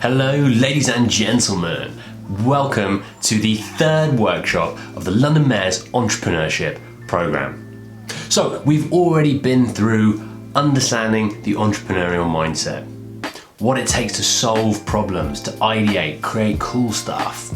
Hello, ladies and gentlemen. Welcome to the third workshop of the London Mayor's Entrepreneurship Programme. So, we've already been through understanding the entrepreneurial mindset, what it takes to solve problems, to ideate, create cool stuff.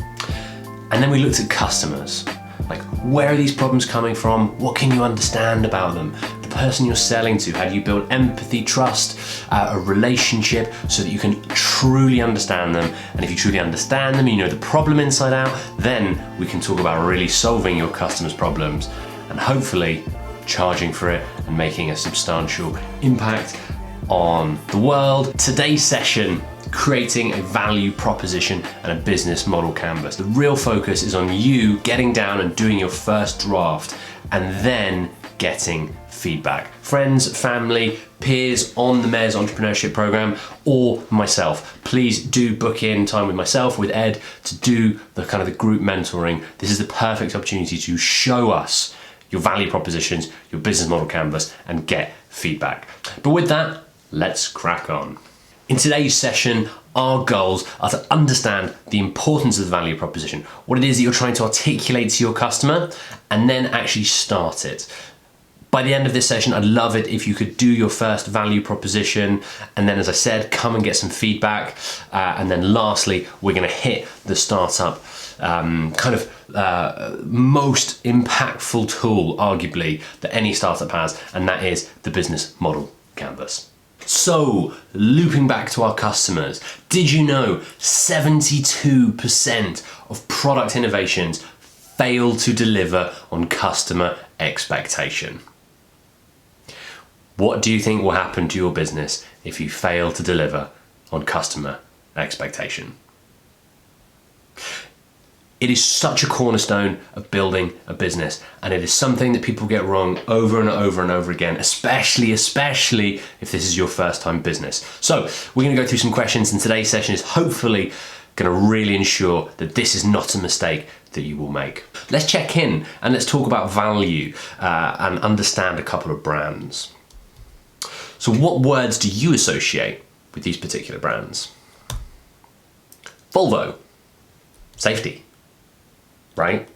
And then we looked at customers. Like, where are these problems coming from? What can you understand about them? The person you're selling to, how do you build empathy, trust, a relationship so that you can truly understand them? And if you truly understand them, you know the problem inside out, then we can talk about really solving your customers' problems and hopefully charging for it and making a substantial impact on the world. Today's session, creating a value proposition and a business model canvas. The real focus is on you getting down and doing your first draft and then getting feedback. Friends, family, peers on the Mayor's Entrepreneurship Programme or myself, please do book in time with myself, with Ed, to do the group mentoring. This is the perfect opportunity to show us your value propositions, your business model canvas, and get feedback. But with that, let's crack on. In today's session, our goals are to understand the importance of the value proposition, what it is that you're trying to articulate to your customer, and then actually start it. By the end of this session, I'd love it if you could do your first value proposition, and then, as I said, come and get some feedback. And then lastly, we're gonna hit the startup most impactful tool, arguably, that any startup has, and that is the business model canvas. So, looping back to our customers, did you know 72% of product innovations fail to deliver on customer expectation? What do you think will happen to your business if you fail to deliver on customer expectation? It is such a cornerstone of building a business, and it is something that people get wrong over and over and over again, especially if this is your first time business. So we're gonna go through some questions, and today's session is hopefully gonna really ensure that this is not a mistake that you will make. Let's check in and let's talk about value and understand a couple of brands. So what words do you associate with these particular brands? Volvo, safety. Right?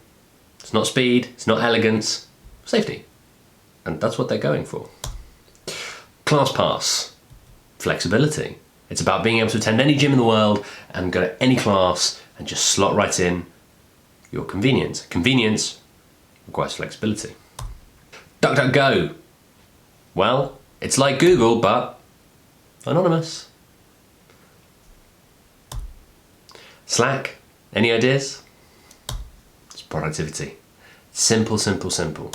It's not speed, it's not elegance, safety. And that's what they're going for. Classpass, flexibility. It's about being able to attend any gym in the world and go to any class and just slot right in your convenience. Convenience requires flexibility. DuckDuckGo. Well, it's like Google, but anonymous. Slack, any ideas? Productivity. Simple. The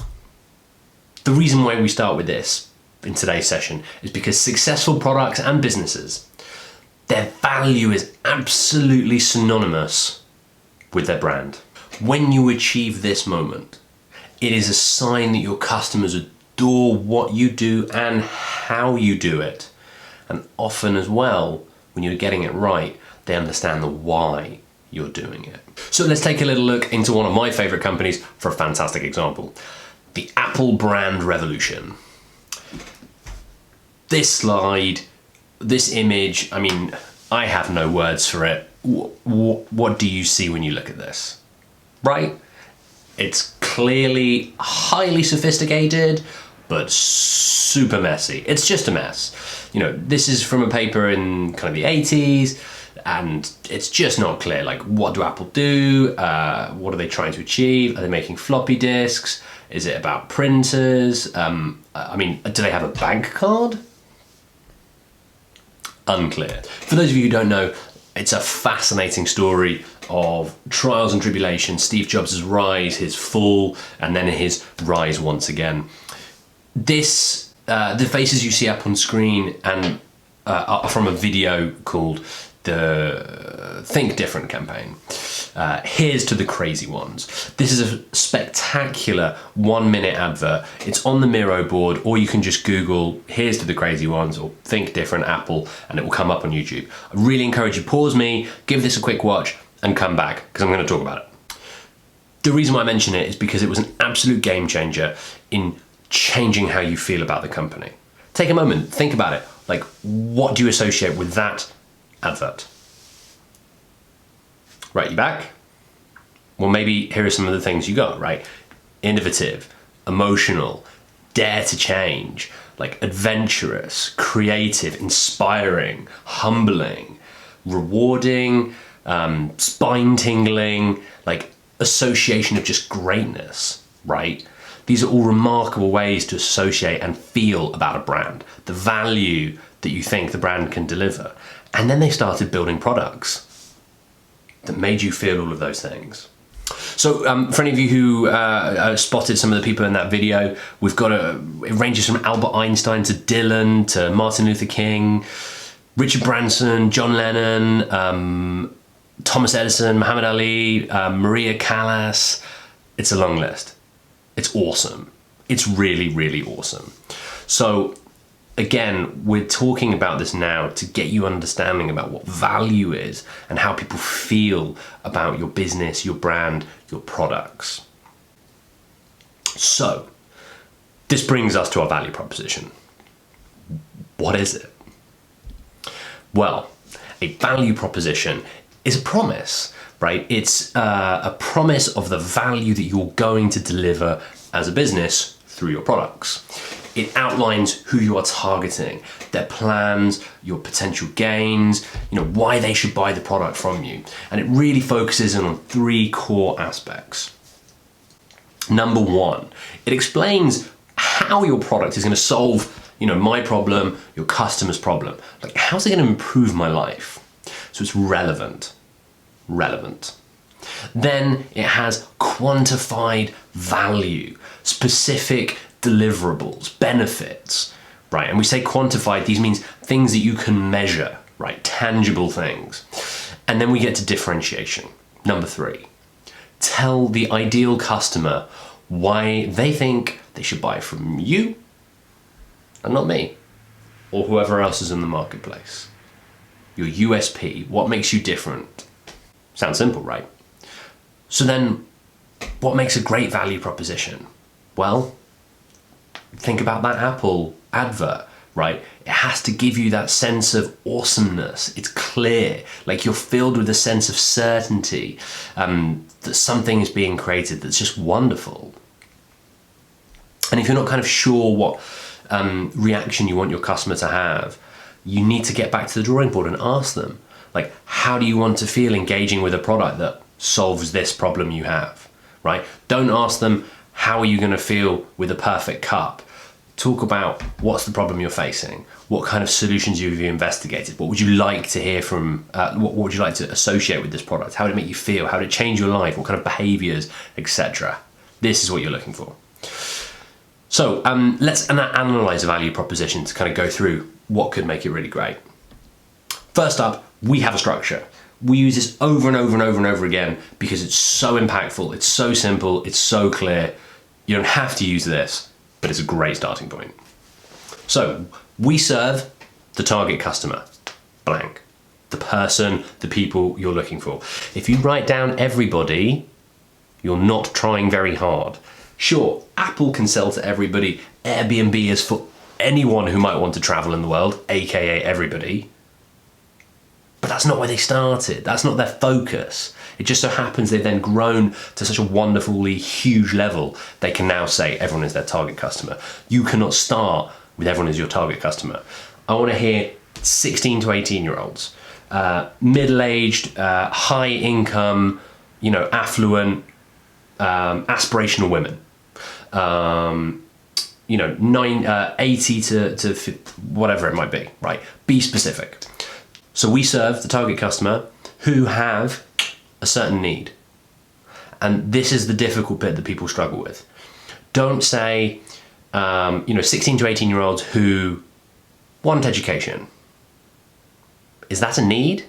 reason why we start with this in today's session is because successful products and businesses, their value is absolutely synonymous with their brand. When you achieve this moment, it is a sign that your customers adore what you do and how you do it. And often as well, when you're getting it right, they understand the why you're doing it. So let's take a little look into one of my favorite companies for a fantastic example. The Apple brand revolution. This slide, this image, I have no words for it. What do you see when you look at this? Right? It's clearly highly sophisticated, but super messy. It's just a mess. This is from a paper in the 80s, and it's just not clear, what do Apple do? What are they trying to achieve? Are they making floppy disks? Is it about printers? Do they have a bank card? Unclear. For those of you who don't know, it's a fascinating story of trials and tribulations, Steve Jobs' rise, his fall, and then his rise once again. This, the faces you see up on screen and are from a video called the Think Different campaign. Here's to the crazy ones. This is a spectacular 1-minute advert. It's on the Miro board, or you can just Google Here's to the Crazy Ones or Think Different Apple, and it will come up on YouTube. I really encourage you, pause me, give this a quick watch, and come back, because I'm going to talk about it. The reason why I mention it is because it was an absolute game changer in changing how you feel about the company. Take a moment, think about it. What do you associate with that advert? Right, you back? Well, maybe here are some of the things you got, right? Innovative, emotional, dare to change, like adventurous, creative, inspiring, humbling, rewarding, spine tingling, like association of just greatness, right? These are all remarkable ways to associate and feel about a brand, the value that you think the brand can deliver. And then they started building products that made you feel all of those things. So for any of you who spotted some of the people in that video, we've got it ranges from Albert Einstein to Dylan to Martin Luther King, Richard Branson, John Lennon, Thomas Edison, Muhammad Ali, Maria Callas. It's a long list. It's awesome. It's really, really awesome. So again, we're talking about this now to get you understanding about what value is and how people feel about your business, your brand, your products. So this brings us to our value proposition. What is it? Well, a value proposition is a promise, right? It's a promise of the value that you're going to deliver as a business through your products. It outlines who you are targeting, their plans, your potential gains, why they should buy the product from you. And it really focuses in on 3 core aspects. Number 1, it explains how your product is going to solve, my problem, your customer's problem. Like, how's it going to improve my life? So it's relevant. Then it has quantified value, specific deliverables, benefits, right? And we say quantified, these means things that you can measure, right? Tangible things. And then we get to differentiation. Number 3, tell the ideal customer why they think they should buy from you and not me or whoever else is in the marketplace. Your USP, what makes you different? Sounds simple, right? So then, what makes a great value proposition? Well, think about that Apple advert, right? It has to give you that sense of awesomeness. It's clear, like you're filled with a sense of certainty that something is being created that's just wonderful. And if you're not kind of sure what reaction you want your customer to have, you need to get back to the drawing board and ask them, like, how do you want to feel engaging with a product that solves this problem you have, right? Don't ask them, how are you going to feel with a perfect cup? Talk about what's the problem you're facing, what kind of solutions you've investigated, what would you like to hear from, what would you like to associate with this product, how would it make you feel, how would it change your life, what kind of behaviors, etc. This is what you're looking for. So let's analyze a value proposition to kind of go through what could make it really great. First up, we have a structure. We use this over and over and over and over again because it's so impactful, it's so simple, it's so clear. You don't have to use this, but it's a great starting point. So we serve the target customer, blank. The person, the people you're looking for. If you write down everybody, you're not trying very hard. Sure, Apple can sell to everybody. Airbnb is for anyone who might want to travel in the world, aka everybody. But that's not where they started. That's not their focus. It just so happens they've then grown to such a wonderfully huge level, they can now say everyone is their target customer. You cannot start with everyone as your target customer. I want to hear 16 to 18-year-olds, middle-aged, high income, affluent, aspirational women. 80 to whatever it might be, right? Be specific. So we serve the target customer who have a certain need. And this is the difficult bit that people struggle with. Don't say, 16 to 18-year-olds who want education. Is that a need?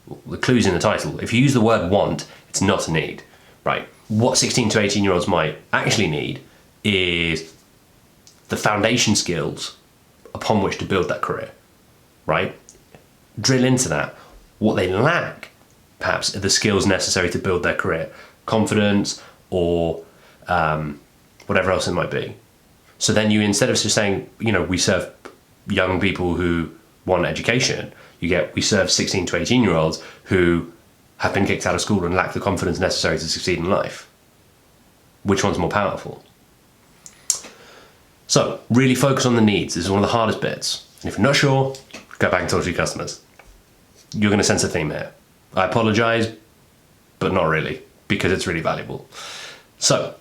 Well, the clue's in the title. If you use the word want, it's not a need, right? What 16 to 18-year-olds might actually need is the foundation skills upon which to build that career, right? Drill into that. What they lack, perhaps, are the skills necessary to build their career. Confidence or whatever else it might be. So then you, instead of just saying, we serve young people who want education, we serve 16 to 18-year-olds who have been kicked out of school and lack the confidence necessary to succeed in life? Which one's more powerful? So really focus on the needs. This is one of the hardest bits. And if you're not sure, go back and talk to your customers. You're going to sense a theme here. I apologize, but not really, because it's really valuable. So,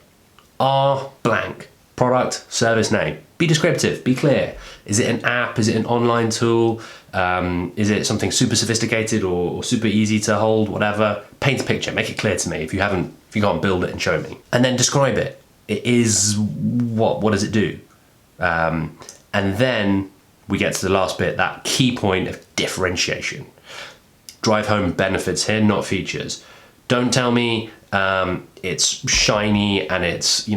R blank, product, service name. Be descriptive, be clear. Is it an app? Is it an online tool? Is it something super sophisticated or super easy to hold, whatever? Paint a picture, make it clear to me. If you can't build it and show me. And then describe it. It is what does it do? And then we get to the last bit, that key point of differentiation. Drive home benefits here, not features. Don't tell me it's shiny and it's,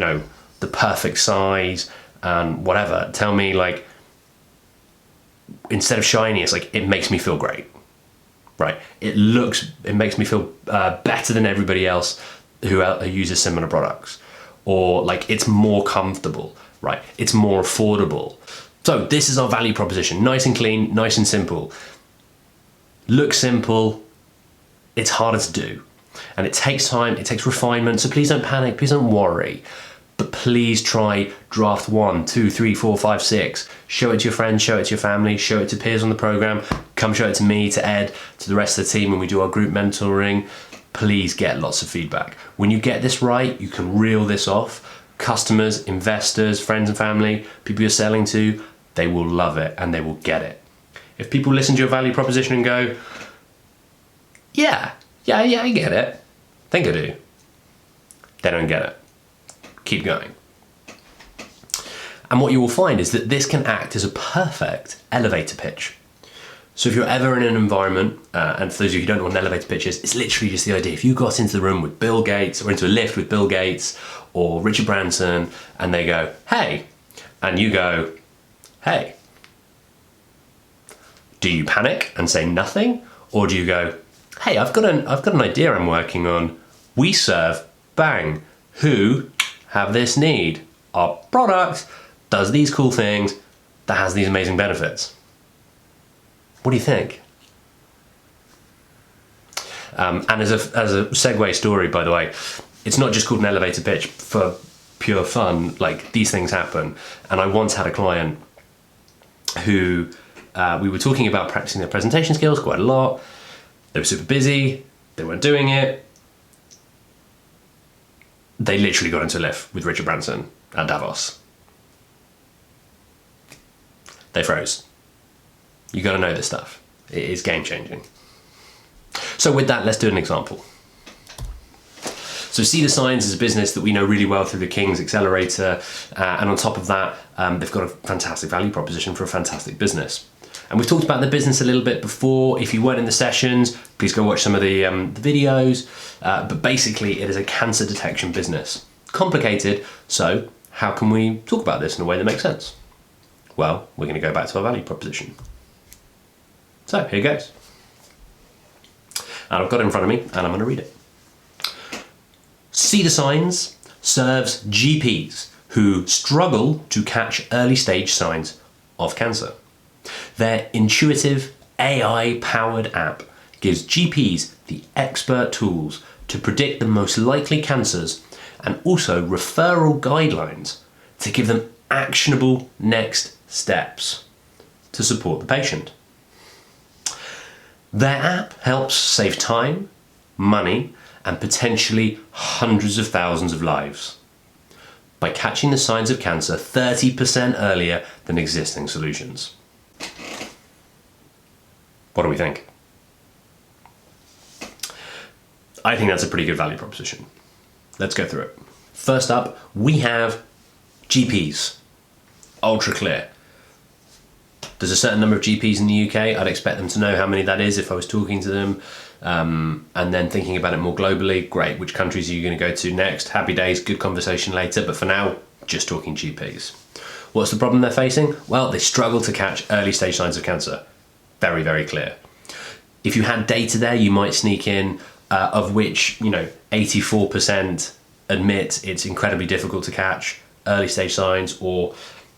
the perfect size and whatever. Tell me, like, instead of shiny, it's like, it makes me feel great, right? It makes me feel better than everybody else who uses similar products. Or like, it's more comfortable, right? It's more affordable. So this is our value proposition. Nice and clean, nice and simple. Looks simple, it's harder to do. And it takes time, it takes refinement. So please don't panic, please don't worry. But please try draft 1, 2, 3, 4, 5, 6. Show it to your friends, show it to your family, show it to peers on the program. Come show it to me, to Ed, to the rest of the team when we do our group mentoring. Please get lots of feedback. When you get this right, you can reel this off. Customers, investors, friends and family, people you're selling to, they will love it and they will get it. If people listen to your value proposition and go, yeah, I get it. I think I do. They don't get it. Keep going. And what you will find is that this can act as a perfect elevator pitch. So if you're ever in an environment, and for those of you who don't know what an elevator pitch is, it's literally just the idea. If you got into the room with Bill Gates or into a lift with Bill Gates or Richard Branson and they go, hey, and you go, hey, do you panic and say nothing? Or do you go, hey, I've got an idea I'm working on. We serve, bang, who have this need. Our product does these cool things that has these amazing benefits. What do you think? And as a segue story, by the way, it's not just called an elevator pitch for pure fun. Like, these things happen. And I once had a client who we were talking about practicing their presentation skills quite a lot. They were super busy. They weren't doing it. They literally got into a lift with Richard Branson at Davos. They froze. You got to know this stuff. It is game changing. So with that, let's do an example. So Cedar Signs is a business that we know really well through the King's Accelerator. And on top of that, they've got a fantastic value proposition for a fantastic business. And we've talked about the business a little bit before. If you weren't in the sessions, please go watch some of the videos. But basically, it is a cancer detection business. Complicated, so how can we talk about this in a way that makes sense? Well, we're going to go back to our value proposition. So here goes. And I've got it in front of me, and I'm going to read it. Cedar Signs serves GPs who struggle to catch early stage signs of cancer. Their intuitive AI-powered app gives GPs the expert tools to predict the most likely cancers and also referral guidelines to give them actionable next steps to support the patient. Their app helps save time, money, and potentially hundreds of thousands of lives by catching the signs of cancer 30% earlier than existing solutions. What do we think? I think that's a pretty good value proposition. Let's go through it. First up, we have GPs. Ultra clear. There's a certain number of GPs in the UK. I'd expect them to know how many that is if I was talking to them. And then thinking about it more globally, great, which countries are you going to go to next? Happy days, good conversation later. But for now, just talking GPs. What's the problem they're facing? Well, they struggle to catch early stage signs of cancer. Very, very clear. If you had data there, you might sneak in, of which, 84% admit it's incredibly difficult to catch early stage signs, or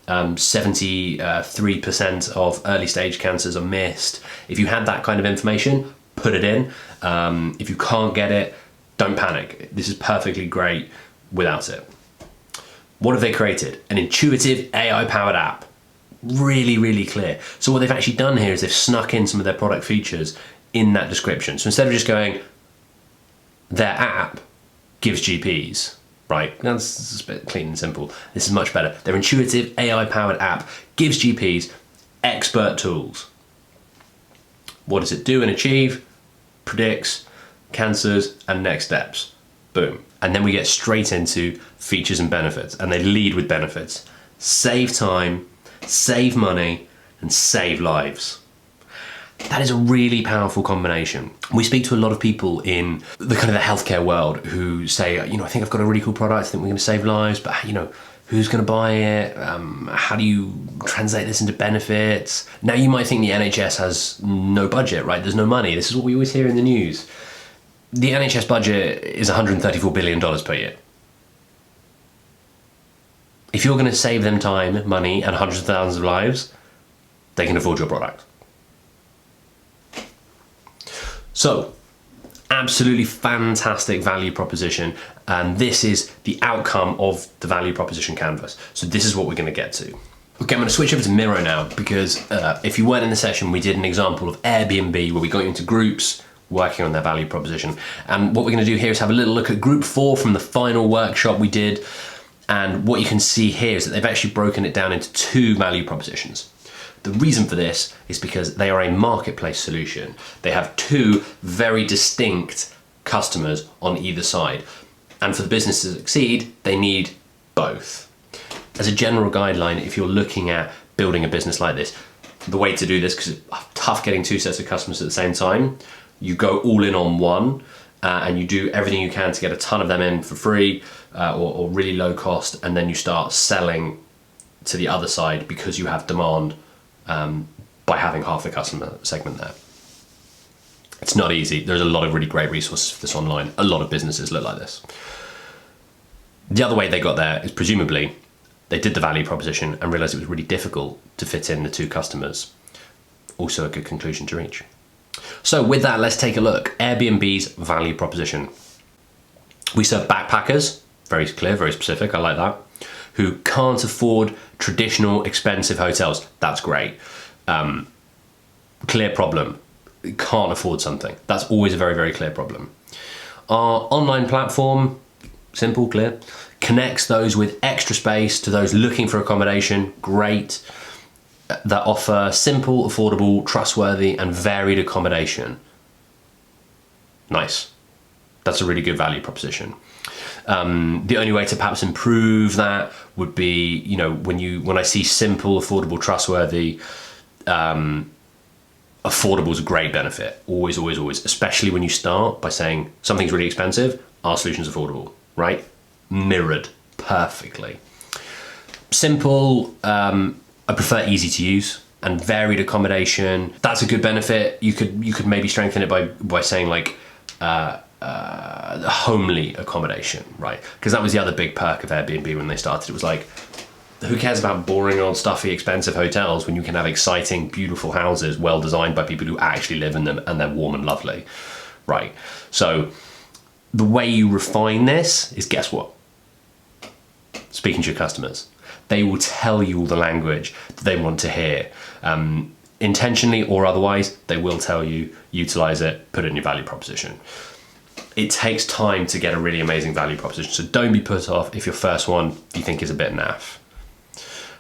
73% of early stage cancers are missed. If you had that kind of information, put it in. If you can't get it, don't panic. This is perfectly great without it. What have they created? An intuitive AI-powered app. Really, really clear. So what they've actually done here is they've snuck in some of their product features in that description. So instead of just going, their app gives GPs, right? That's a bit clean and simple. This is much better. Their intuitive AI-powered app gives GPs expert tools. What does it do and achieve? Predicts cancers and next steps. Boom. And then we get straight into features and benefits, and they lead with benefits. Save time, save money, and save lives. That is a really powerful combination. We speak to a lot of people in the kind of the healthcare world who say, I think I've got a really cool product, I think we're going to save lives, but who's going to buy it? How do you translate this into benefits? Now you might think the NHS has no budget, right? There's no money. This is what we always hear in the news. The NHS budget is $134 billion per year. If you're going to save them time, money, and hundreds of thousands of lives, they can afford your product. So, absolutely fantastic value proposition, and this is the outcome of the value proposition canvas. So this is what we're going to get to. Okay, I'm going to switch over to Miro now, because if you weren't in the session, we did an example of Airbnb where we got you into groups working on their value proposition. And what we're going to do here is have a little look at group 4 from the final workshop we did. And what you can see here is that they've actually broken it down into 2 value propositions. The reason for this is because they are a marketplace solution. They have 2 very distinct customers on either side. And for the business to succeed, they need both. As a general guideline, if you're looking at building a business like this, the way to do this, because it's tough getting 2 sets of customers at the same time, you go all in on one and you do everything you can to get a ton of them in for free or really low cost, and then you start selling to the other side because you have demand by having half the customer segment there. It's not easy. There's a lot of really great resources for this online. A lot of businesses look like this. The other way they got there is presumably they did the value proposition and realized it was really difficult to fit in the 2 customers. Also a good conclusion to reach. So with that, let's take a look. Airbnb's value proposition. We serve backpackers, very clear, very specific, I like that, who can't afford traditional expensive hotels. That's great. Clear problem. Can't afford something. That's always a very, very clear problem. Our online platform, simple, clear, connects those with extra space to those looking for accommodation. Great. That offer simple, affordable, trustworthy, and varied accommodation. Nice. That's a really good value proposition. The only way to perhaps improve that would be, when I see simple, affordable, trustworthy, affordable is a great benefit. Always, always, always. Especially when you start by saying something's really expensive, our solution's affordable, right? Mirrored perfectly. Simple, I prefer easy to use, and varied accommodation. That's a good benefit. You could maybe strengthen it by saying like homely accommodation, right? Because that was the other big perk of Airbnb when they started. It was like, who cares about boring old stuffy expensive hotels when you can have exciting beautiful houses well designed by people who actually live in them and they're warm and lovely, right? So the way you refine this is, guess what? Speaking to your customers. They will tell you all the language that they want to hear. Intentionally or otherwise, they will tell you, utilize it, put it in your value proposition. It takes time to get a really amazing value proposition, so don't be put off if your first one you think is a bit naff.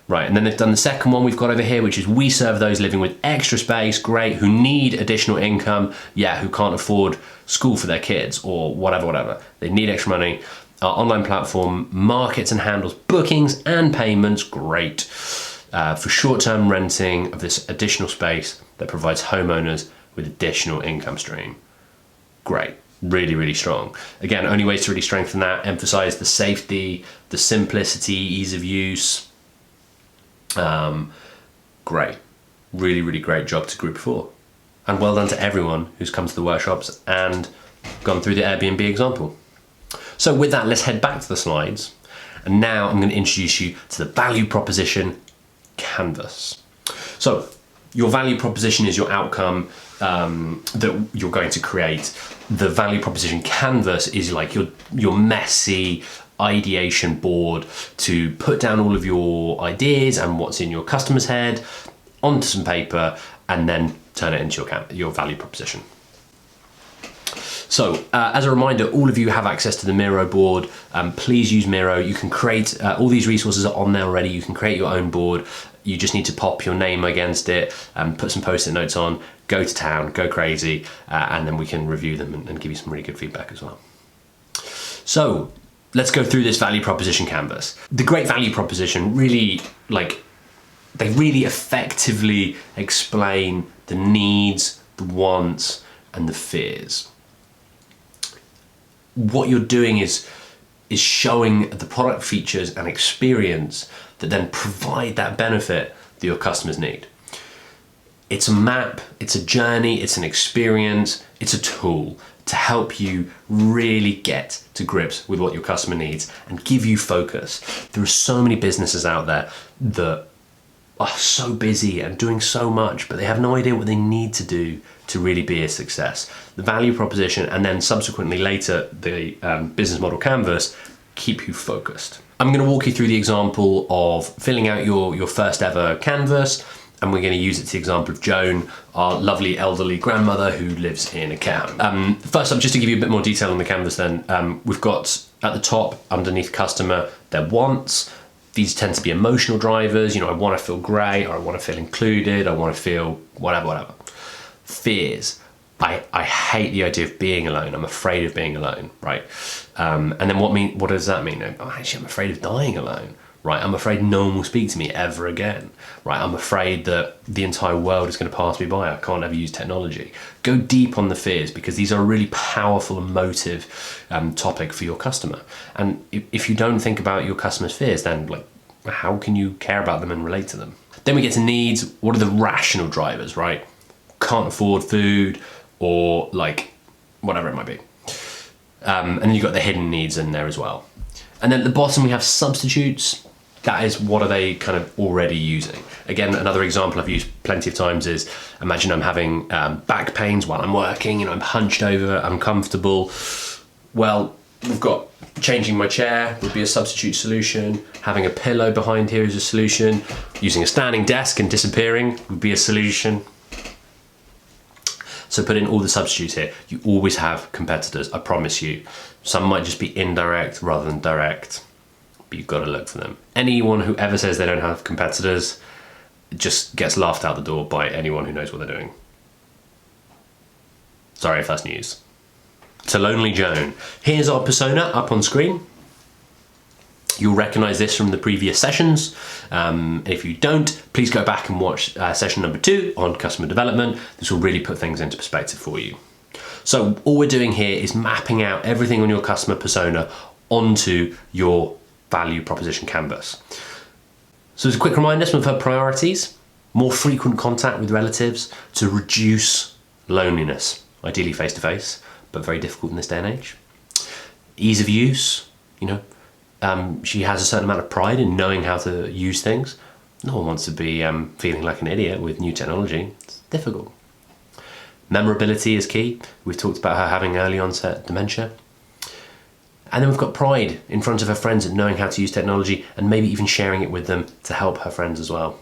Right, and then they've done the second one we've got over here, which is we serve those living with extra space, great, who need additional income, who can't afford school for their kids or whatever. They need extra money. Our online platform markets and handles bookings and payments, great, for short-term renting of this additional space that provides homeowners with additional income stream. Great, really, really strong. Again, only ways to really strengthen that, emphasize the safety, the simplicity, ease of use. Great, really, really great job to group 4. And well done to everyone who's come to the workshops and gone through the Airbnb example. So with that, let's head back to the slides. And now I'm going to introduce you to the value proposition canvas. So your value proposition is your outcome that you're going to create. The value proposition canvas is like your messy ideation board to put down all of your ideas and what's in your customer's head onto some paper and then turn it into your value proposition. So as a reminder, all of you have access to the Miro board. Please use Miro. You can create, all these resources are on there already. You can create your own board. You just need to pop your name against it, put some post-it notes on, go to town, go crazy, and then we can review them and give you some really good feedback as well. So let's go through this value proposition canvas. The great value proposition really, they really effectively explain the needs, the wants, and the fears. What you're doing is showing the product features and experience that then provide that benefit that your customers need. It's a map, it's a journey, it's an experience, it's a tool to help you really get to grips with what your customer needs and give you focus. There are so many businesses out there that are so busy and doing so much, but they have no idea what they need to do to really be a success. The value proposition and then subsequently later the business model canvas keep you focused. I'm going to walk you through the example of filling out your first ever canvas, and we're going to use it to the example of Joan, our lovely elderly grandmother who lives in a cabin. First up, just to give you a bit more detail on the canvas then, we've got at the top, underneath customer, their wants. These tend to be emotional drivers. I want to feel great, or I want to feel included, I want to feel whatever. Fears. I hate the idea of being alone. I'm afraid of being alone, right? And then what does that mean? Actually, I'm afraid of dying alone, right? I'm afraid no one will speak to me ever again, right? I'm afraid that the entire world is going to pass me by. I can't ever use technology. Go deep on the fears, because these are a really powerful emotive topic for your customer. And if you don't think about your customer's fears, then how can you care about them and relate to them? Then we get to needs. What are the rational drivers, right? Can't afford food, or whatever it might be. And then you've got the hidden needs in there as well. And then at the bottom we have substitutes. That is, what are they kind of already using? Again, another example I've used plenty of times is, imagine I'm having back pains while I'm working, I'm hunched over, uncomfortable. Well, we've got changing my chair would be a substitute solution. Having a pillow behind here is a solution. Using a standing desk and disappearing would be a solution. So put in all the substitutes here. You always have competitors, I promise you. Some might just be indirect rather than direct, but you've got to look for them. Anyone who ever says they don't have competitors just gets laughed out the door by anyone who knows what they're doing. Sorry if that's news. So Lonely Joan. Here's our persona up on screen. You'll recognize this from the previous sessions. If you don't, please go back and watch session number 2 on customer development. This will really put things into perspective for you. So all we're doing here is mapping out everything on your customer persona onto your value proposition canvas. So as a quick reminder, some of her priorities: more frequent contact with relatives to reduce loneliness, ideally face-to-face, but very difficult in this day and age. Ease of use, she has a certain amount of pride in knowing how to use things. No one wants to be feeling like an idiot with new technology. It's difficult. Memorability is key. We've talked about her having early onset dementia. And then we've got pride in front of her friends at knowing how to use technology and maybe even sharing it with them to help her friends as well.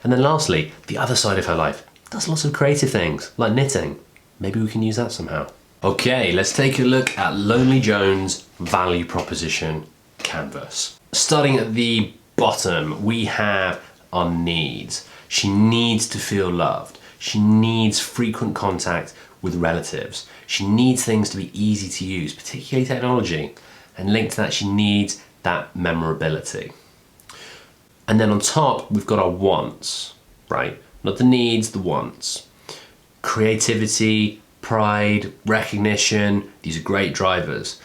And then lastly, the other side of her life. Does lots of creative things like knitting. Maybe we can use that somehow. Okay, let's take a look at Lonely Joan's value proposition canvas. Starting at the bottom, we have our needs. She needs to feel loved. She needs frequent contact with relatives. She needs things to be easy to use, particularly technology. And linked to that, she needs that memorability. And then on top, we've got our wants, right? Not the needs, the wants. Creativity, pride, recognition, these are great drivers.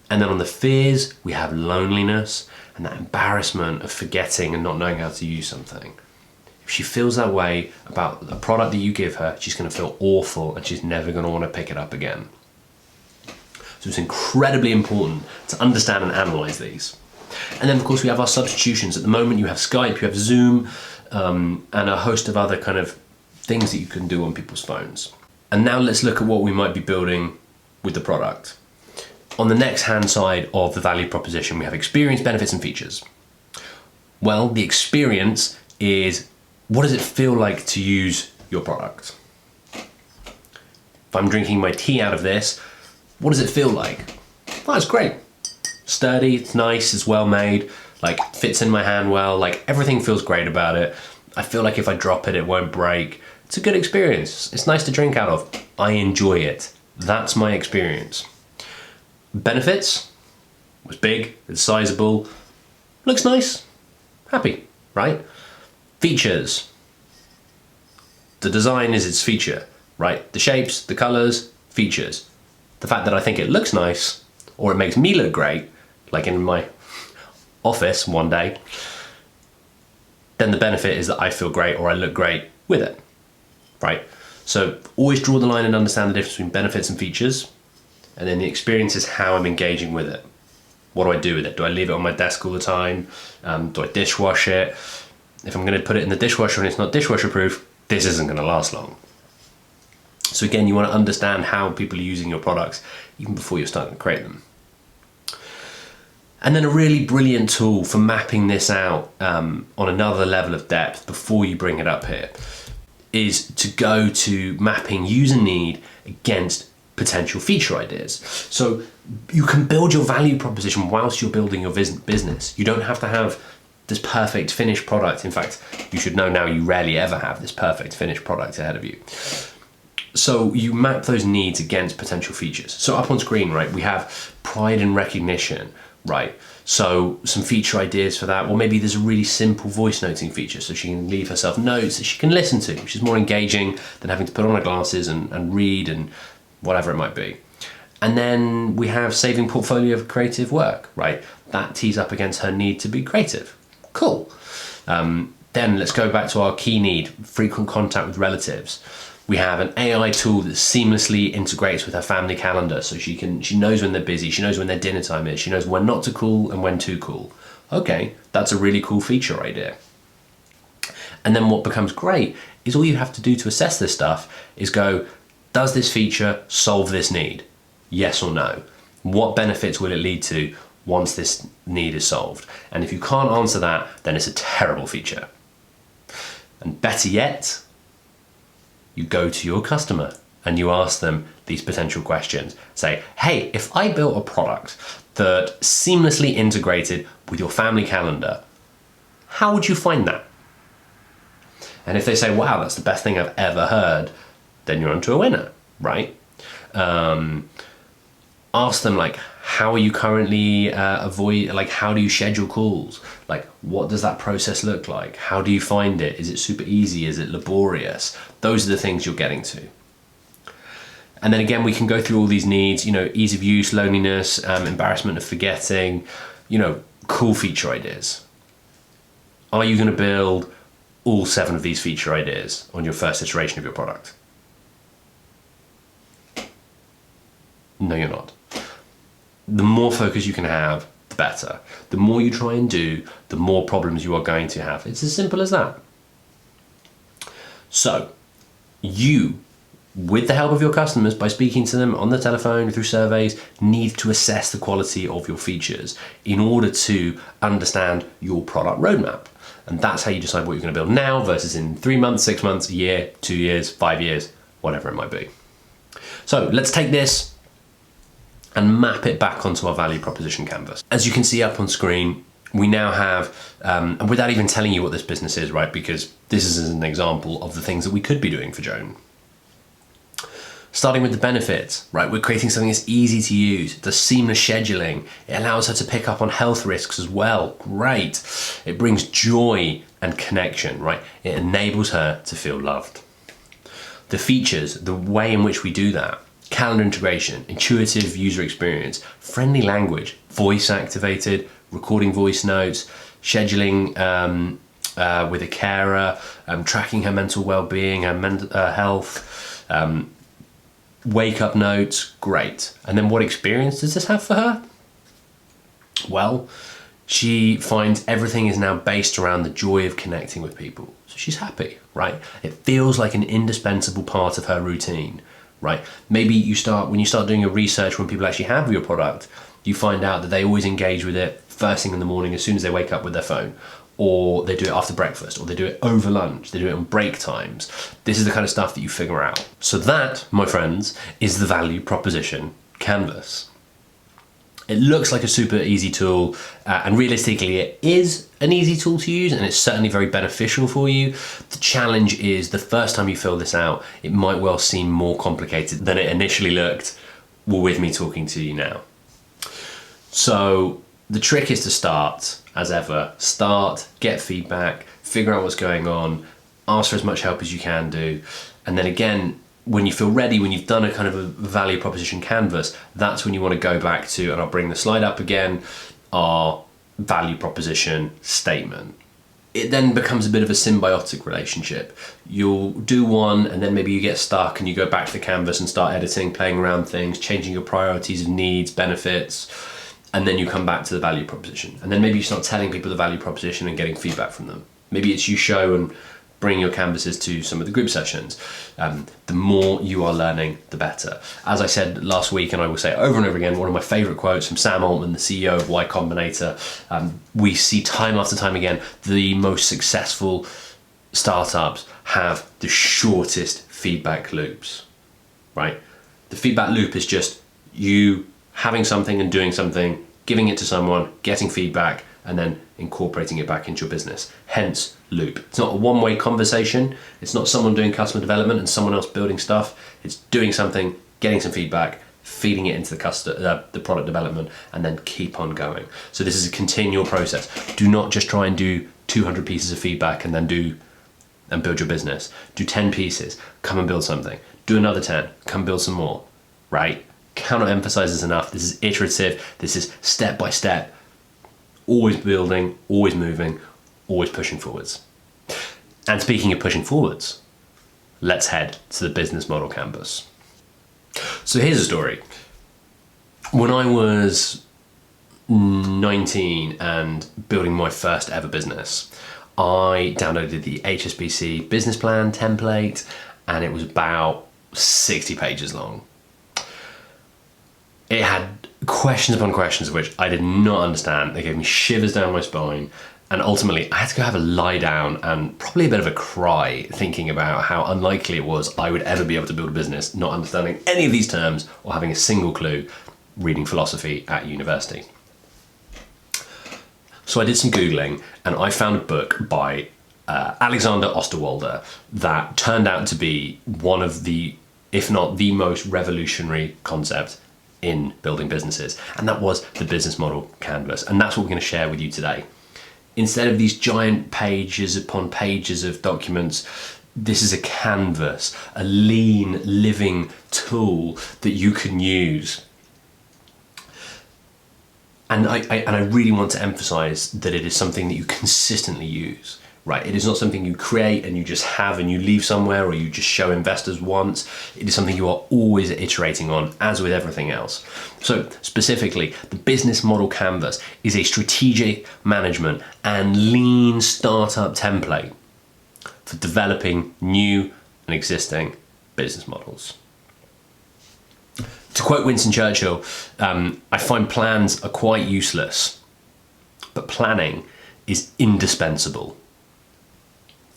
And then on the fears, we have loneliness and that embarrassment of forgetting and not knowing how to use something. If she feels that way about a product that you give her, she's going to feel awful and she's never going to want to pick it up again. So it's incredibly important to understand and analyze these. And then of course we have our substitutions. At the moment you have Skype, you have Zoom, and a host of other kind of things that you can do on people's phones. And now let's look at what we might be building with the product. On the next hand side of the value proposition, we have experience, benefits, and features. Well, the experience is, what does it feel like to use your product? If I'm drinking my tea out of this, what does it feel like? Well, it's great. Sturdy, it's nice, it's well made, like fits in my hand well, like everything feels great about it. I feel like if I drop it, it won't break. It's a good experience. It's nice to drink out of. I enjoy it. That's my experience. Benefits, it's big, it's sizable, looks nice, happy, right? Features, the design is its feature, right? The shapes, the colors, features. The fact that I think it looks nice, or it makes me look great, like in my office one day, then the benefit is that I feel great or I look great with it, right? So always draw the line and understand the difference between benefits and features. And then the experience is how I'm engaging with it. What do I do with it? Do I leave it on my desk all the time? Do I dishwash it? If I'm going to put it in the dishwasher and it's not dishwasher proof, this isn't going to last long. So again, you want to understand how people are using your products even before you're starting to create them. And then a really brilliant tool for mapping this out on another level of depth before you bring it up here is to go to mapping user need against potential feature ideas. So you can build your value proposition whilst you're building your business. You don't have to have this perfect finished product. In fact, you should know now you rarely ever have this perfect finished product ahead of you. So you map those needs against potential features. So up on screen, right, we have pride and recognition, right? So some feature ideas for that. Well, maybe there's a really simple voice noting feature so she can leave herself notes that she can listen to, which is more engaging than having to put on her glasses and read and whatever it might be. And then we have saving portfolio of creative work, right? That tees up against her need to be creative. Cool. Then let's go back to our key need, frequent contact with relatives. We have an AI tool that seamlessly integrates with her family calendar, so she knows when they're busy, she knows when their dinner time is, she knows when not to call and when to call. Okay, that's a really cool feature idea. And then what becomes great is all you have to do to assess this stuff is go, does this feature solve this need? Yes or no? What benefits will it lead to once this need is solved? And if you can't answer that, then it's a terrible feature. And better yet, you go to your customer and you ask them these potential questions. Say, hey, if I built a product that seamlessly integrated with your family calendar, how would you find that? And if they say, wow, that's the best thing I've ever heard, then you're onto a winner, right? Ask them, like, how are you currently how do you schedule calls? Like, what does that process look like? How do you find it? Is it super easy? Is it laborious? Those are the things you're getting to. And then again, we can go through all these needs, ease of use, loneliness, embarrassment of forgetting, cool feature ideas. Are you going to build all 7 of these feature ideas on your first iteration of your product? No, you're not. The more focus you can have, the better. The more you try and do, the more problems you are going to have. It's as simple as that. So, you, with the help of your customers, by speaking to them on the telephone, through surveys, need to assess the quality of your features in order to understand your product roadmap. And that's how you decide what you're going to build now versus in 3 months, 6 months, a year, 2 years, 5 years, whatever it might be. So let's take this and map it back onto our value proposition canvas. As you can see up on screen, we now have, and without even telling you what this business is, right, because this is an example of the things that we could be doing for Joan. Starting with the benefits, right, we're creating something that's easy to use, the seamless scheduling. It allows her to pick up on health risks as well, great. It brings joy and connection, right? It enables her to feel loved. The features, the way in which we do that, calendar integration, intuitive user experience, friendly language, voice activated, recording voice notes, scheduling with a carer, tracking her mental well-being, her health, wake up notes, great. And then what experience does this have for her? Well, She finds everything is now based around the joy of connecting with people. So she's happy, right? It feels like an indispensable part of her routine, right? Maybe when you start doing your research, when people actually have your product, you find out that they always engage with it first thing in the morning as soon as they wake up with their phone, or they do it after breakfast, or they do it over lunch, they do it on break times. This is the kind of stuff that you figure out. So that, my friends, is the value proposition canvas. It looks like a super easy tool, and realistically it is an easy tool to use, and it's certainly very beneficial for you. The challenge is the first time you fill this out, it might well seem more complicated than it initially looked with me talking to you now. So the trick is to start, as ever. Start, get feedback, figure out what's going on, ask for as much help as you can do, and then again, when you feel ready, when you've done a kind of a value proposition canvas, that's when you want to go back to, and I'll bring the slide up again, our value proposition statement. It then becomes a bit of a symbiotic relationship. You'll do one and then maybe you get stuck and you go back to the canvas and start editing, playing around things, changing your priorities of needs, benefits, and then you come back to the value proposition. And then maybe you start telling people the value proposition and getting feedback from them. Maybe it's you show and bring your canvases to some of the group sessions. The more you are learning, the better. As I said last week, and I will say over and over again, one of my favorite quotes from Sam Altman, the CEO of Y Combinator, we see time after time again, the most successful startups have the shortest feedback loops, right? The feedback loop is just you having something and doing something, giving it to someone, getting feedback, and then incorporating it back into your business. Hence, loop. It's not a one-way conversation. It's not someone doing customer development and someone else building stuff. It's doing something, getting some feedback, feeding it into the product development, and then keep on going. So this is a continual process. Do not just try and do 200 pieces of feedback and then build your business. Do 10 pieces, come and build something. Do another 10, come build some more, right? Cannot emphasize this enough. This is iterative. This is step by step. Always building, always moving, always pushing forwards. And speaking of pushing forwards, let's head to the business model canvas. So here's a story. When I was 19 and building my first ever business, I downloaded the HSBC business plan template, and it was about 60 pages long. It had questions upon questions of which I did not understand. They gave me shivers down my spine, and ultimately I had to go have a lie down and probably a bit of a cry thinking about how unlikely it was I would ever be able to build a business not understanding any of these terms or having a single clue reading philosophy at university. So I did some Googling and I found a book by Alexander Osterwalder that turned out to be one of the, if not the most revolutionary concept in building businesses, and that was the business model canvas. And that's what we're going to share with you today. Instead of these giant pages upon pages of documents, this is a canvas, a lean, living tool that you can use. And I really want to emphasize that it is something that you consistently use. Right, it is not something you create and you just have and you leave somewhere or you just show investors once. It is something you are always iterating on, as with everything else. So specifically, the business model canvas is a strategic management and lean startup template for developing new and existing business models. To quote Winston Churchill, I find plans are quite useless, but planning is indispensable.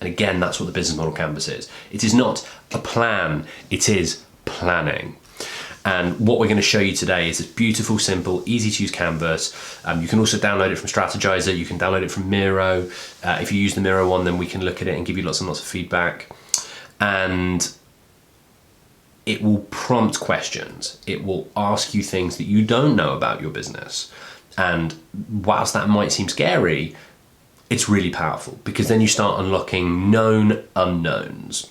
And again, that's what the business model canvas is. It is not a plan, it is planning. And what we're going to show you today is this beautiful, simple, easy to use canvas. You can also download it from Strategizer, you can download it from Miro. If you use the Miro one, then we can look at it and give you lots and lots of feedback. And it will prompt questions. It will ask you things that you don't know about your business. And whilst that might seem scary, it's really powerful, because then you start unlocking known unknowns.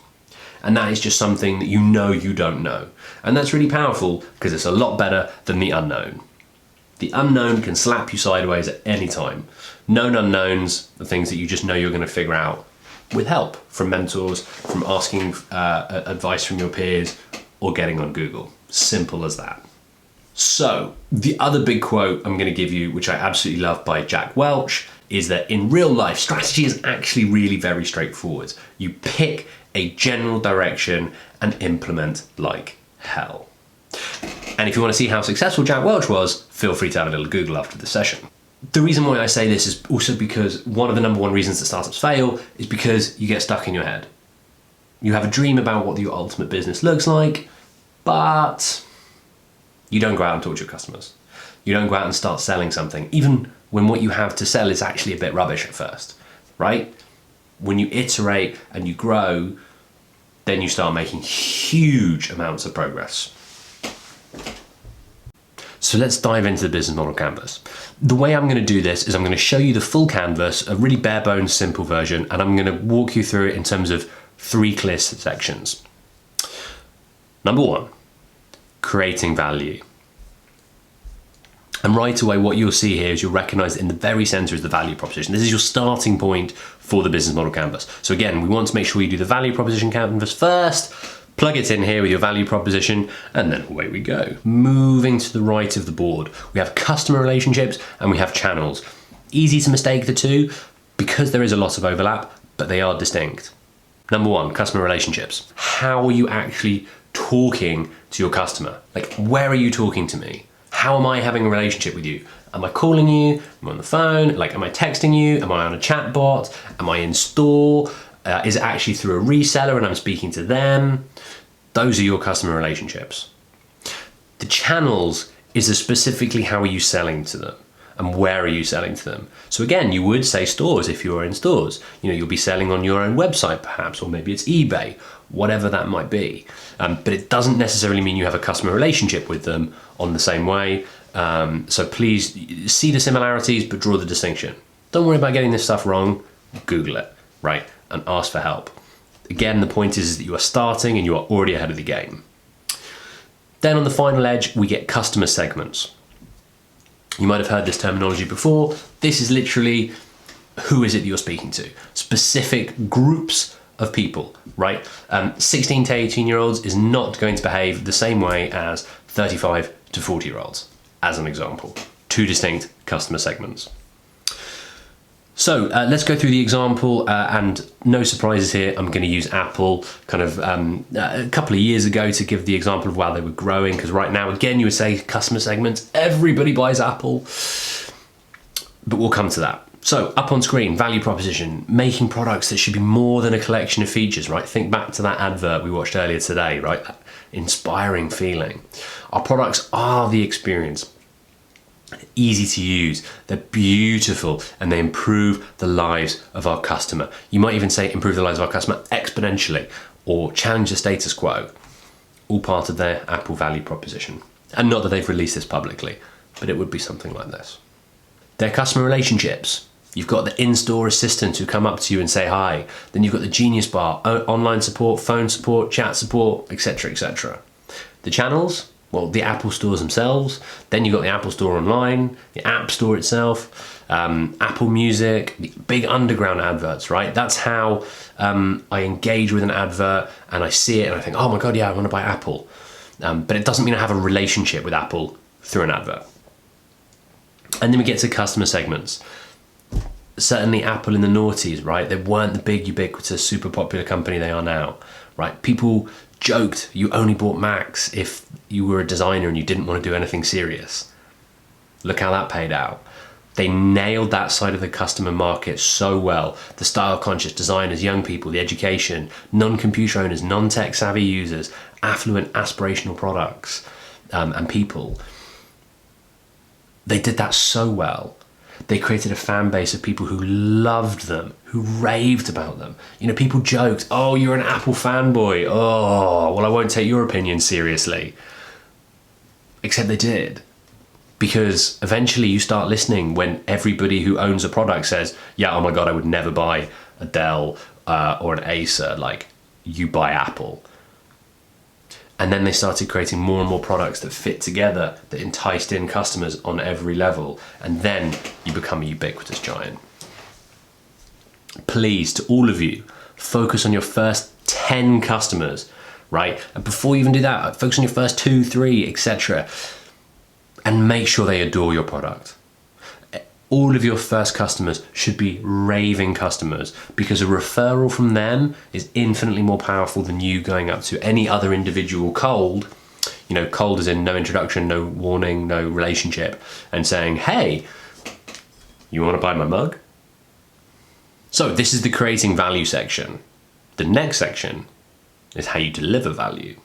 And that is just something that you know you don't know. And that's really powerful because it's a lot better than the unknown. The unknown can slap you sideways at any time. Known unknowns are things that you just know you're going to figure out with help from mentors, from asking advice from your peers, or getting on Google. Simple as that. So the other big quote I'm going to give you, which I absolutely love, by Jack Welch, is that in real life, strategy is actually really very straightforward. You pick a general direction and implement like hell. And if you want to see how successful Jack Welch was, feel free to have a little Google after the session. The reason why I say this is also because one of the number one reasons that startups fail is because you get stuck in your head. You have a dream about what your ultimate business looks like, but you don't go out and talk to your customers. You don't go out and start selling something, even when what you have to sell is actually a bit rubbish at first, right? When you iterate and you grow, then you start making huge amounts of progress. So let's dive into the business model canvas. The way I'm going to do this is I'm going to show you the full canvas, a really bare bones, simple version, and I'm going to walk you through it in terms of 3 clear sections. Number 1, creating value. And right away, what you'll see here is you'll recognize that in the very center is the value proposition. This is your starting point for the business model canvas. So again, we want to make sure you do the value proposition canvas first, plug it in here with your value proposition, and then away we go. Moving to the right of the board, we have customer relationships and we have channels. Easy to mistake the two because there is a lot of overlap, but they are distinct. Number 1, customer relationships. How are you actually talking to your customer? Like, where are you talking to me? How am I having a relationship with you? Am I calling you? Am I on the phone? Like, am I texting you? Am I on a chat bot? Am I in store? Is it actually through a reseller and I'm speaking to them? Those are your customer relationships. The channels is specifically how are you selling to them and where are you selling to them? So again, you would say stores if you are in stores. You know, you'll be selling on your own website perhaps, or maybe it's eBay, whatever that might be. But it doesn't necessarily mean you have a customer relationship with them on the same way. So please see the similarities, but draw the distinction. Don't worry about getting this stuff wrong. Google it, right? And ask for help. Again, the point is that you are starting and you are already ahead of the game. Then on the final edge, we get customer segments. You might have heard this terminology before. This is literally who is it that you're speaking to? Specific groups of people, right? 16 to 18-year-olds is not going to behave the same way as 35 to 40-year-olds, as an example. 2 distinct customer segments. So let's go through the example, and no surprises here. I'm going to use Apple kind of a couple of years ago to give the example of how they were growing, because right now, again, you would say customer segments, everybody buys Apple, but we'll come to that. So up on screen, value proposition, making products that should be more than a collection of features, right? Think back to that advert we watched earlier today, right? That inspiring feeling. Our products are the experience. Easy to use, they're beautiful, and they improve the lives of our customer. You might even say improve the lives of our customer exponentially, or challenge the status quo. All part of their Apple value proposition. And not that they've released this publicly, but it would be something like this. Their customer relationships. You've got the in-store assistants who come up to you and say hi. Then you've got the Genius Bar, online support, phone support, chat support, etc., etc. The channels. Well, the Apple stores themselves, then you've got the Apple Store online, the App Store itself, Apple Music, the big underground adverts, right? That's how I engage with an advert and I see it and I think, oh my God, yeah, I want to buy Apple. But it doesn't mean I have a relationship with Apple through an advert. And then we get to customer segments. Certainly Apple in the noughties, right? They weren't the big, ubiquitous, super popular company they are now, right? People joked you only bought Macs if you were a designer and you didn't want to do anything serious. Look how that paid out. They nailed that side of the customer market so well. The style-conscious designers, young people, the education, non-computer owners, non-tech savvy users, affluent aspirational products and people. They did that so well. They created a fan base of people who loved them, who raved about them. You know, people joked, oh, you're an Apple fanboy. Oh, well, I won't take your opinion seriously. Except they did. Because eventually you start listening when everybody who owns a product says, yeah, oh my God, I would never buy a Dell or an Acer. Like, you buy Apple. And then they started creating more and more products that fit together, that enticed in customers on every level. And then you become a ubiquitous giant. Please, to all of you, focus on your first 10 customers, right? And before you even do that, focus on your first 2, 3, etc. and make sure they adore your product. All of your first customers should be raving customers, because a referral from them is infinitely more powerful than you going up to any other individual cold, cold as in no introduction, no warning, no relationship, and saying, hey, you want to buy my mug? So this is the creating value section. The next section is how you deliver value.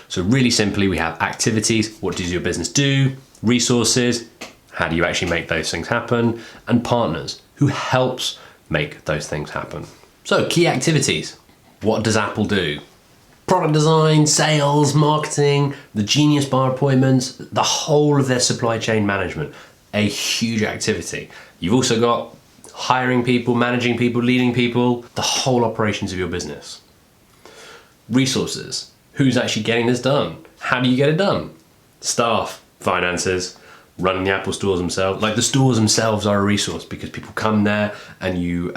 So really simply, we have activities. What does your business do? Resources. How do you actually make those things happen? And partners, who helps make those things happen. So key activities. What does Apple do? Product design, sales, marketing, the Genius Bar appointments, the whole of their supply chain management. A huge activity. You've also got hiring people, managing people, leading people, the whole operations of your business. Resources. Who's actually getting this done? How do you get it done? Staff, finances, running the Apple stores themselves. Like, the stores themselves are a resource because people come there and you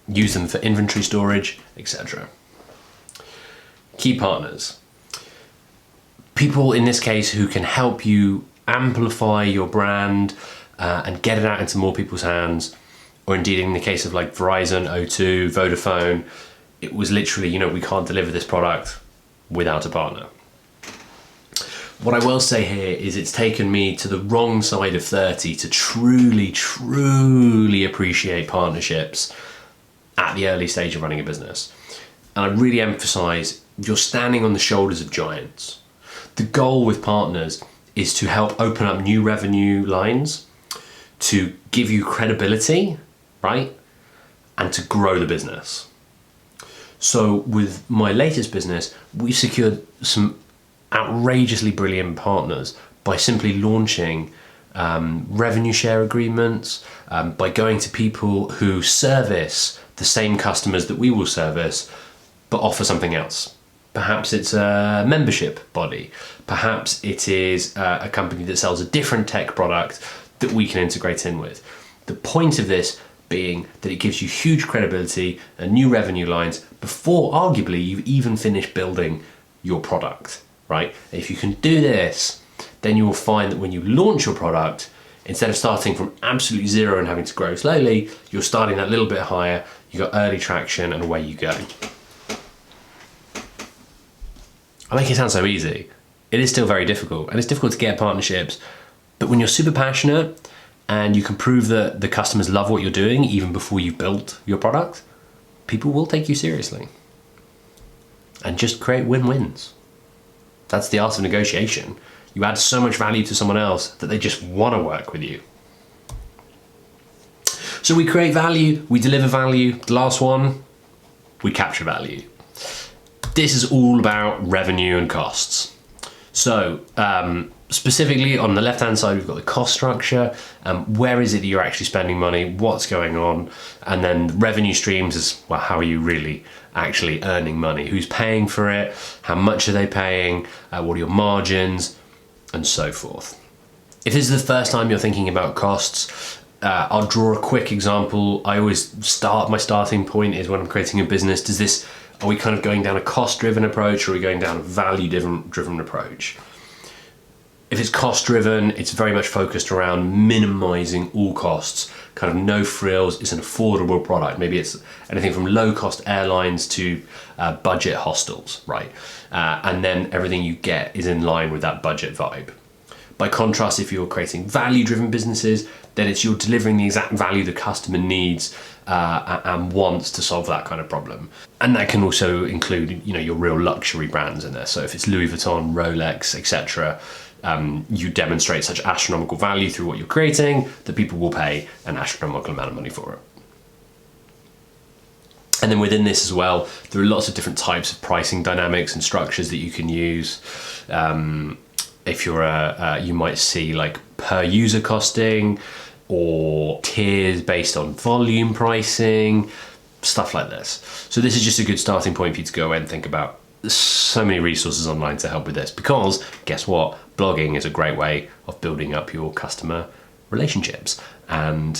use them for inventory storage, etc. Key partners. People in this case who can help you amplify your brand and get it out into more people's hands. Or indeed, in the case of like Verizon, O2, Vodafone, it was literally, we can't deliver this product without a partner. What I will say here is it's taken me to the wrong side of 30 to truly, truly appreciate partnerships at the early stage of running a business. And I really emphasize you're standing on the shoulders of giants. The goal with partners is to help open up new revenue lines, to give you credibility, right? And to grow the business. So with my latest business, we secured some outrageously brilliant partners by simply launching revenue share agreements, by going to people who service the same customers that we will service, but offer something else. Perhaps it's a membership body. Perhaps it is a company that sells a different tech product that we can integrate in with. The point of this being that it gives you huge credibility and new revenue lines before arguably you've even finished building your product, right? If you can do this, then you will find that when you launch your product, instead of starting from absolute zero and having to grow slowly, you're starting that little bit higher, you got early traction, and away you go. I make it sound so easy. It is still very difficult, and it's difficult to get partnerships, but when you're super passionate and you can prove that the customers love what you're doing even before you've built your product, people will take you seriously. And just create win-wins. That's the art of negotiation. You add so much value to someone else that they just want to work with you. So we create value, we deliver value. The last one, we capture value. This is all about revenue and costs. So specifically on the left-hand side, we've got the cost structure. Where is it that you're actually spending money? What's going on? And then revenue streams is, well, how are you really actually earning money? Who's paying for it? How much are they paying? What are your margins? And so forth. If this is the first time you're thinking about costs, I'll draw a quick example. I always my starting point is when I'm creating a business, are we kind of going down a cost-driven approach, or are we going down a value-driven approach? If it's cost-driven, it's very much focused around minimizing all costs, kind of no frills. It's an affordable product. Maybe it's anything from low-cost airlines to budget hostels, right? And then everything you get is in line with that budget vibe. By contrast, if you're creating value-driven businesses, then it's you're delivering the exact value the customer needs and wants to solve that kind of problem. And that can also include, your real luxury brands in there. So if it's Louis Vuitton, Rolex, etc., you demonstrate such astronomical value through what you're creating that people will pay an astronomical amount of money for it. And then within this as well, there are lots of different types of pricing dynamics and structures that you can use. If you're you might see like per user costing or tiers based on volume pricing, stuff like this. So this is just a good starting point for you to go away and think about. There's so many resources online to help with this, because guess what? Blogging is a great way of building up your customer relationships. And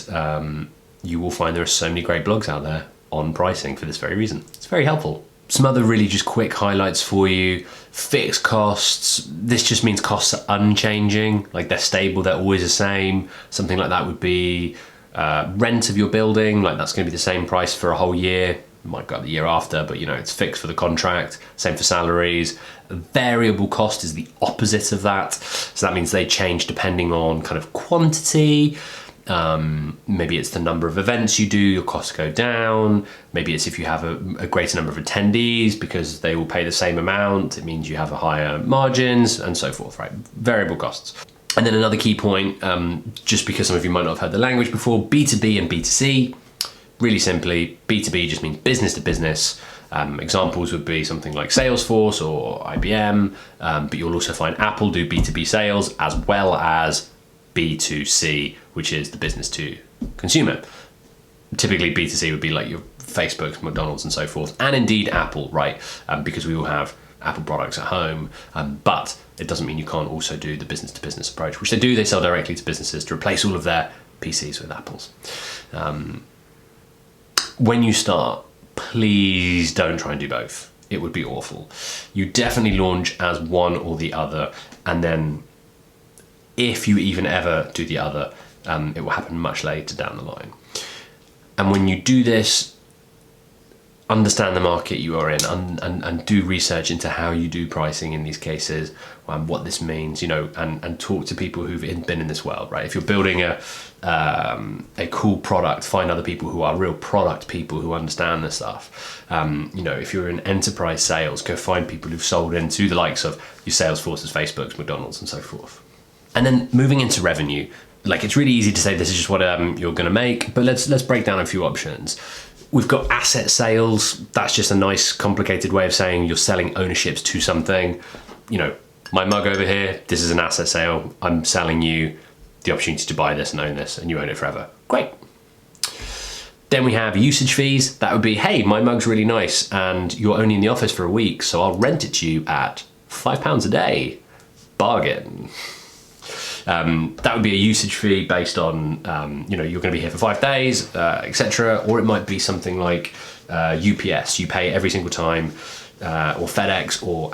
you will find there are so many great blogs out there on pricing for this very reason. It's very helpful. Some other really just quick highlights for you. Fixed costs, this just means costs are unchanging, like they're stable, they're always the same. Something like that would be rent of your building, like that's going to be the same price for a whole year. It might go up the year after, but it's fixed for the contract. Same for salaries. Variable cost is the opposite of that. So that means they change depending on kind of quantity. Maybe it's the number of events you do, your costs go down. Maybe it's if you have a greater number of attendees because they will pay the same amount. It means you have a higher margins and so forth, right? Variable costs. And then another key point, just because some of you might not have heard the language before, B2B and B2C. Really simply, B2B just means business to business. Examples would be something like Salesforce or IBM, but you'll also find Apple do B2B sales as well as B2C, which is the business to consumer. Typically B2C would be like your Facebooks, McDonald's and so forth, and indeed Apple, right? Because we all have Apple products at home, but it doesn't mean you can't also do the business to business approach, which they do. They sell directly to businesses to replace all of their PCs with Apples. When you start, please don't try and do both. It would be awful. You definitely launch as one or the other, and then if you even ever do the other, it will happen much later down the line. And when you do this, understand the market you are in and do research into how you do pricing in these cases, what this means, and talk to people who've been in this world, right? If you're building a cool product, find other people who are real product people who understand this stuff. If you're in enterprise sales, go find people who've sold into the likes of your Salesforces, Facebooks, McDonald's and so forth. And then moving into revenue, like it's really easy to say this is just what you're going to make, but let's break down a few options. We've got asset sales. That's just a nice complicated way of saying you're selling ownerships to something. My mug over here, this is an asset sale. I'm selling you the opportunity to buy this and own this, and you own it forever. Great. Then we have usage fees. That would be, hey, my mug's really nice and you're only in the office for a week, so I'll rent it to you at £5 a day. Bargain. That would be a usage fee based on, you're going to be here for 5 days, etc. Or it might be something like UPS. You pay every single time, or FedEx, or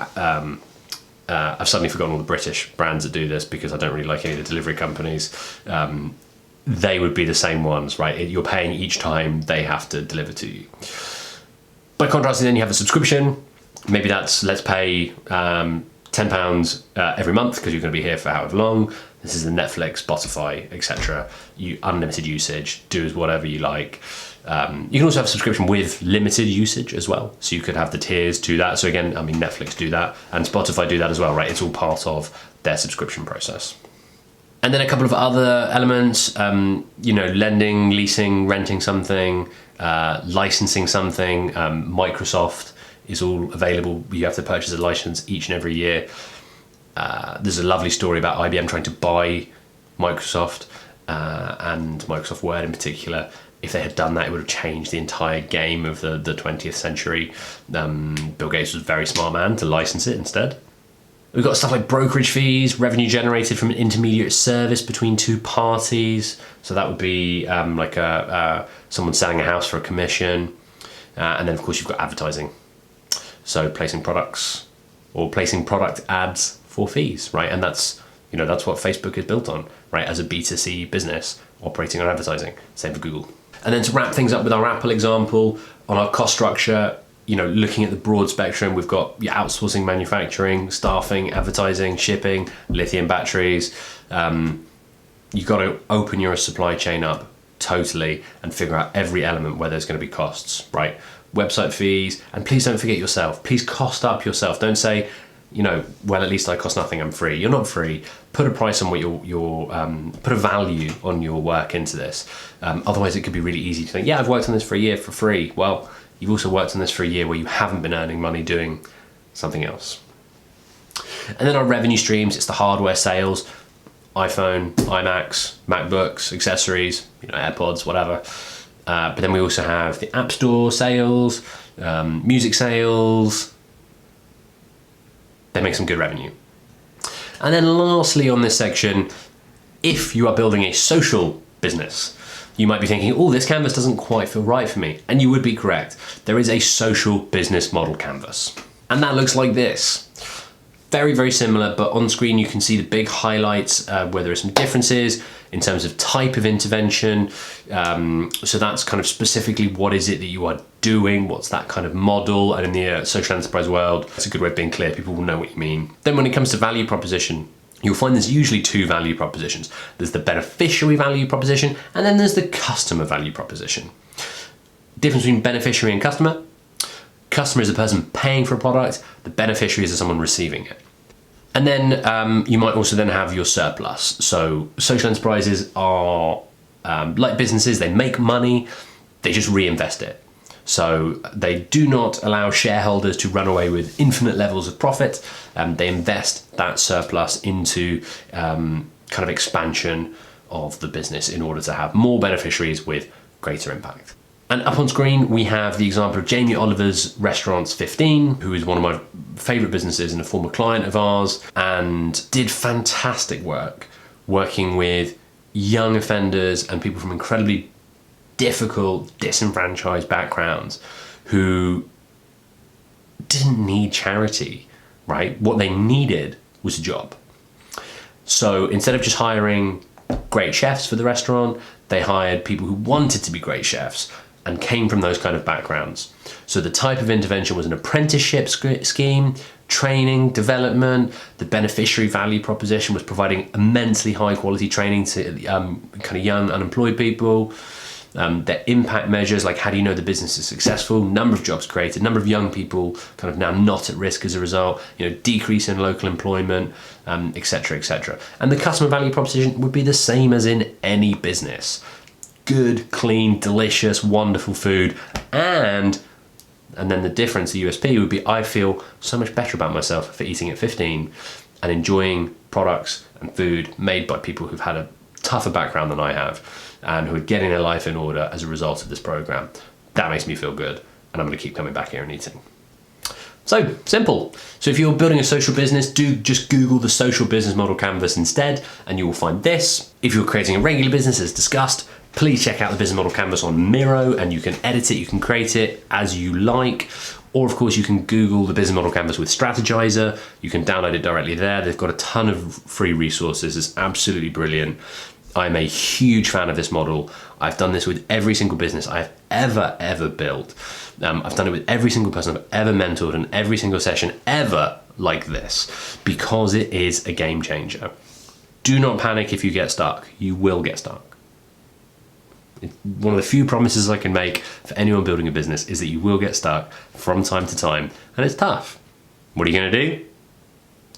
I've suddenly forgotten all the British brands that do this because I don't really like any of the delivery companies. They would be the same ones, right? You're paying each time they have to deliver to you. By contrast, then you have a subscription. Maybe that's, let's pay £10 every month because you're going to be here for however long. This is the Netflix, Spotify, etc. You unlimited usage, do whatever you like. You can also have a subscription with limited usage as well. So you could have the tiers to that. So again, Netflix do that and Spotify do that as well, right? It's all part of their subscription process. And then a couple of other elements, lending, leasing, renting something, licensing something. Microsoft is all available. You have to purchase a license each and every year. There's a lovely story about IBM trying to buy Microsoft and Microsoft Word in particular. If they had done that, it would have changed the entire game of the 20th century. Bill Gates was a very smart man to license it instead. We've got stuff like brokerage fees, revenue generated from an intermediate service between two parties. So that would be someone selling a house for a commission. And then of course you've got advertising. So placing products or placing product ads for fees, right? And that's what Facebook is built on, right? As a B2C business operating on advertising. Same for Google. And then to wrap things up with our Apple example, on our cost structure, looking at the broad spectrum, we've got your outsourcing, manufacturing, staffing, advertising, shipping, lithium batteries. You've got to open your supply chain up totally and figure out every element where there's going to be costs, right? Website fees, and please don't forget yourself. Please cost up yourself. Don't say, well, at least I cost nothing, I'm free. You're not free. Put a price on what put a value on your work into this. Otherwise it could be really easy to think, yeah, I've worked on this for a year for free. Well, you've also worked on this for a year where you haven't been earning money doing something else. And then our revenue streams, it's the hardware sales, iPhone, iMacs, MacBooks, accessories, AirPods, whatever. But then we also have the App Store sales, music sales. They make some good revenue. And then lastly on this section, if you are building a social business, You might be thinking, oh, this canvas doesn't quite feel right for me. And you would be correct. There is a social business model canvas. And that looks like this. Very, very similar, but on screen you can see the big highlights where there are some differences in terms of type of intervention. So that's kind of specifically what is it that you are doing, what's that kind of model, and in the social enterprise world, it's a good way of being clear, people will know what you mean. Then when it comes to value proposition, you'll find there's usually two value propositions. There's the beneficiary value proposition, and then there's the customer value proposition. Difference between beneficiary and customer. Customer is the person paying for a product, the beneficiary is someone receiving it. And then you might also then have your surplus. So social enterprises are like businesses, they make money, they just reinvest it. So they do not allow shareholders to run away with infinite levels of profit. They invest that surplus into kind of expansion of the business in order to have more beneficiaries with greater impact. And up on screen, we have the example of Jamie Oliver's Restaurants 15, who is one of my favorite businesses and a former client of ours, and did fantastic work working with young offenders and people from incredibly difficult, disenfranchised backgrounds who didn't need charity, right? What they needed was a job. So instead of just hiring great chefs for the restaurant, they hired people who wanted to be great chefs and came from those kind of backgrounds. So the type of intervention was an apprenticeship scheme, training, development. The beneficiary value proposition was providing immensely high quality training to kind of young unemployed people. Their impact measures, like how do you know the business is successful, number of jobs created, number of young people kind of now not at risk as a result, decrease in local employment, et cetera, et cetera. And the customer value proposition would be the same as in any business. Good, clean, delicious, wonderful food, and then the difference, the USP would be I feel so much better about myself for eating at 15 and enjoying products and food made by people who've had a tougher background than I have and who are getting their life in order as a result of this program. That makes me feel good, and I'm going to keep coming back here and eating. So simple. So if you're building a social business, do just Google the social business model canvas instead, and you will find this. If you're creating a regular business, as discussed, please check out the business model canvas on Miro, and you can edit it, you can create it as you like. Or of course you can Google the business model canvas with Strategizer. You can download it directly there. They've got a ton of free resources. It's absolutely brilliant. I'm a huge fan of this model. I've done this with every single business I've ever built. I've done it with every single person I've ever mentored and every single session ever like this, because it is a game changer. Do not panic if you get stuck. You will get stuck. One of the few promises I can make for anyone building a business is that you will get stuck from time to time, and it's tough. What are you going to do?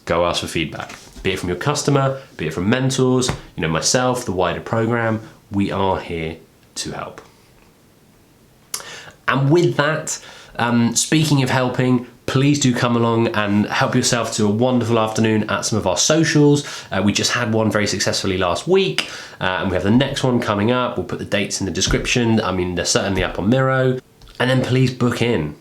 Go ask for feedback. Be it from your customer, be it from mentors, myself, the wider program. We are here to help. And with that, speaking of helping, please do come along and help yourself to a wonderful afternoon at some of our socials. We just had one very successfully last week, and we have the next one coming up. We'll put the dates in the description. I mean, they're certainly up on Miro. And then please book in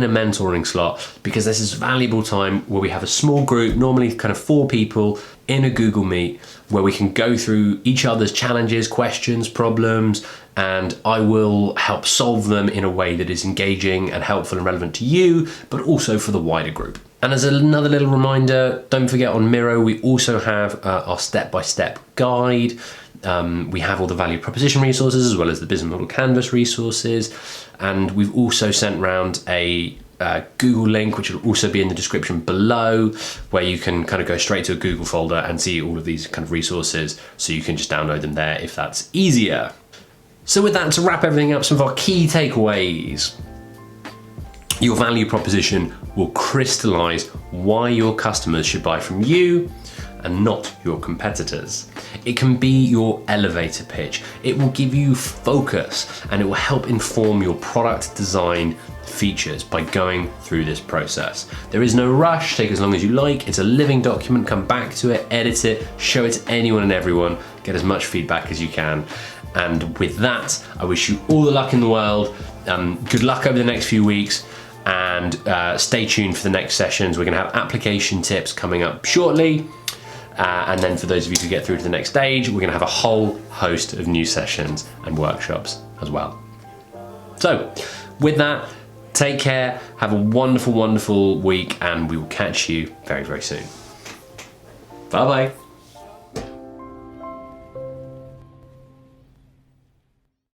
a mentoring slot, because this is valuable time where we have a small group, normally kind of 4 people in a Google Meet, where we can go through each other's challenges, questions, problems, and I will help solve them in a way that is engaging and helpful and relevant to you, but also for the wider group. And as another little reminder, don't forget on Miro, we also have our step-by-step guide. We have all the value proposition resources as well as the business model canvas resources. And we've also sent around a Google link, which will also be in the description below, where you can kind of go straight to a Google folder and see all of these kind of resources. So you can just download them there if that's easier. So with that, to wrap everything up, some of our key takeaways. Your value proposition will crystallize why your customers should buy from you and not your competitors. It can be your elevator pitch. It will give you focus, and it will help inform your product design features by going through this process. There is no rush, take as long as you like. It's a living document. Come back to it, edit it, show it to anyone and everyone, get as much feedback as you can. And with that, I wish you all the luck in the world. Good luck over the next few weeks, and stay tuned for the next sessions. We're gonna have application tips coming up shortly. And then for those of you who get through to the next stage, we're going to have a whole host of new sessions and workshops as well. So with that, take care, have a wonderful, wonderful week, and we will catch you very, very soon. Bye-bye.